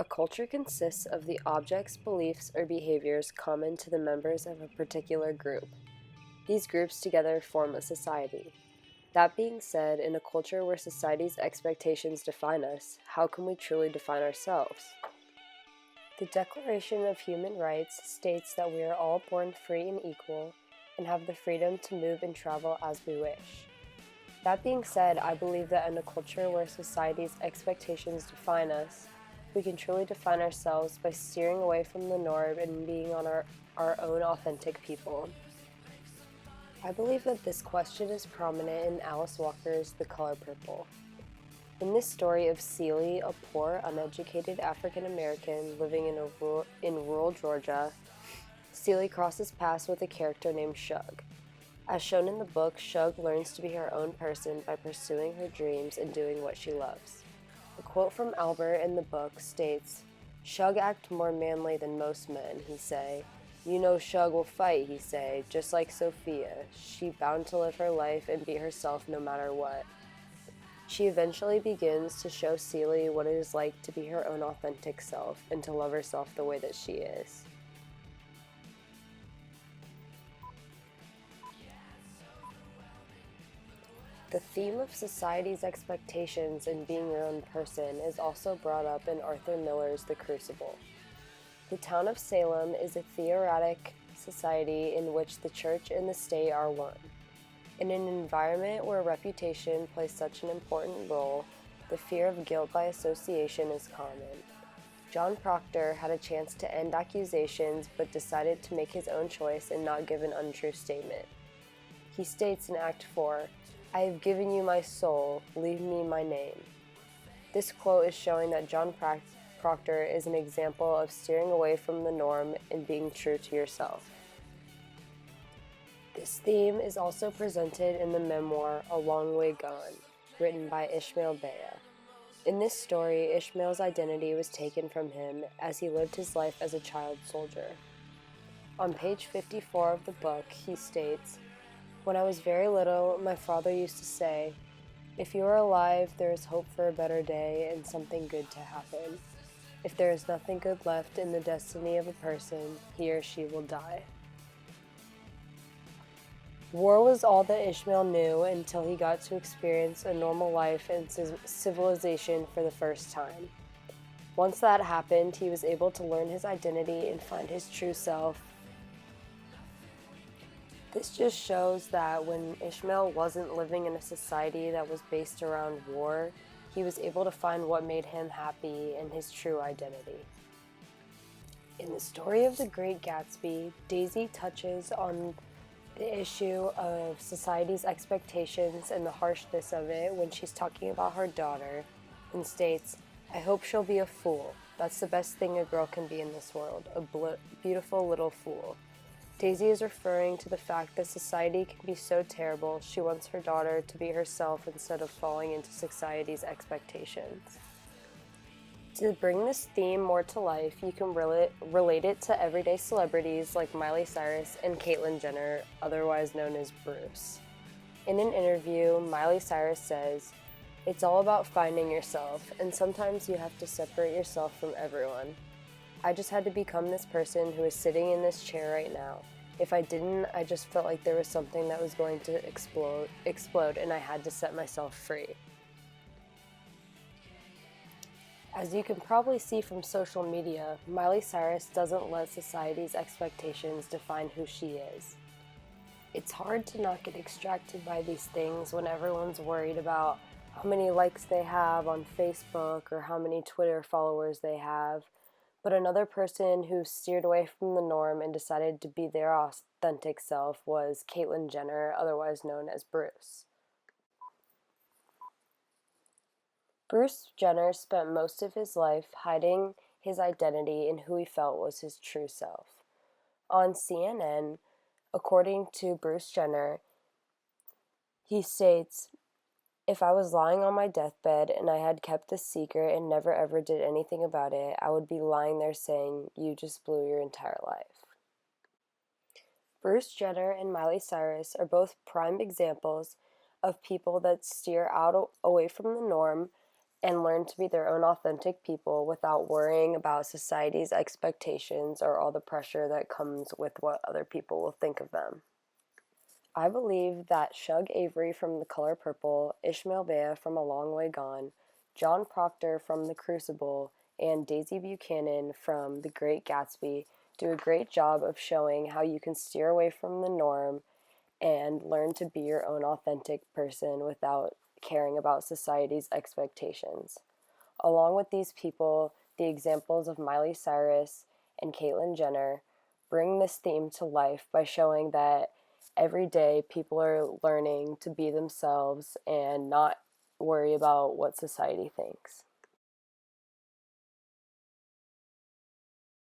A culture consists of the objects, beliefs, or behaviors common to the members of a particular group. These groups together form a society. That being said, in a culture where society's expectations define us, how can we truly define ourselves? The Declaration of Human Rights states that we are all born free and equal and have the freedom to move and travel as we wish. That being said, I believe that in a culture where society's expectations define us, we can truly define ourselves by steering away from the norm and being on our own authentic people. I believe that this question is prominent in Alice Walker's The Color Purple. In this story of Celie, a poor, uneducated African American living in rural Georgia, Celie crosses paths with a character named Shug. As shown in the book, Shug learns to be her own person by pursuing her dreams and doing what she loves. A quote from Albert in the book states, "Shug act more manly than most men, he say. You know Shug will fight, he say, just like Sophia. She bound to live her life and be herself no matter what." She eventually begins to show Celie what it is like to be her own authentic self and to love herself the way that she is. The theme of society's expectations and being your own person is also brought up in Arthur Miller's The Crucible. The town of Salem is a theocratic society in which the church and the state are one. In an environment where reputation plays such an important role, the fear of guilt by association is common. John Proctor had a chance to end accusations but decided to make his own choice and not give an untrue statement. He states in Act 4, "I have given you my soul, leave me my name." This quote is showing that John Proctor is an example of steering away from the norm and being true to yourself. This theme is also presented in the memoir A Long Way Gone, written by Ishmael Bea. In this story, Ishmael's identity was taken from him as he lived his life as a child soldier. On page 54 of the book, he states, "When I was very little, my father used to say, 'If you are alive, there is hope for a better day and something good to happen. If there is nothing good left in the destiny of a person, he or she will die.'" War was all that Ishmael knew until he got to experience a normal life and civilization for the first time. Once that happened, he was able to learn his identity and find his true self. This just shows that when Ishmael wasn't living in a society that was based around war, he was able to find what made him happy and his true identity. In the story of The Great Gatsby, Daisy touches on the issue of society's expectations and the harshness of it when she's talking about her daughter and states, "I hope she'll be a fool. That's the best thing a girl can be in this world, a beautiful little fool." Daisy is referring to the fact that society can be so terrible, she wants her daughter to be herself instead of falling into society's expectations. To bring this theme more to life, you can relate it to everyday celebrities like Miley Cyrus and Caitlyn Jenner, otherwise known as Bruce. In an interview, Miley Cyrus says, "It's all about finding yourself, and sometimes you have to separate yourself from everyone. I just had to become this person who is sitting in this chair right now. If I didn't, I just felt like there was something that was going to explode, and I had to set myself free." As you can probably see from social media, Miley Cyrus doesn't let society's expectations define who she is. It's hard to not get distracted by these things when everyone's worried about how many likes they have on Facebook or how many Twitter followers they have. But another person who steered away from the norm and decided to be their authentic self was Caitlyn Jenner, otherwise known as Bruce. Bruce Jenner spent most of his life hiding his identity and who he felt was his true self. On CNN, according to Bruce Jenner, he states, "If I was lying on my deathbed and I had kept this secret and never ever did anything about it, I would be lying there saying, 'You just blew your entire life.'" Bruce Jenner and Miley Cyrus are both prime examples of people that steer away from the norm and learn to be their own authentic people without worrying about society's expectations or all the pressure that comes with what other people will think of them. I believe that Shug Avery from The Color Purple, Ishmael Bea from A Long Way Gone, John Proctor from The Crucible, and Daisy Buchanan from The Great Gatsby do a great job of showing how you can steer away from the norm and learn to be your own authentic person without caring about society's expectations. Along with these people, the examples of Miley Cyrus and Caitlyn Jenner bring this theme to life by showing that every day people are learning to be themselves and not worry about what society thinks.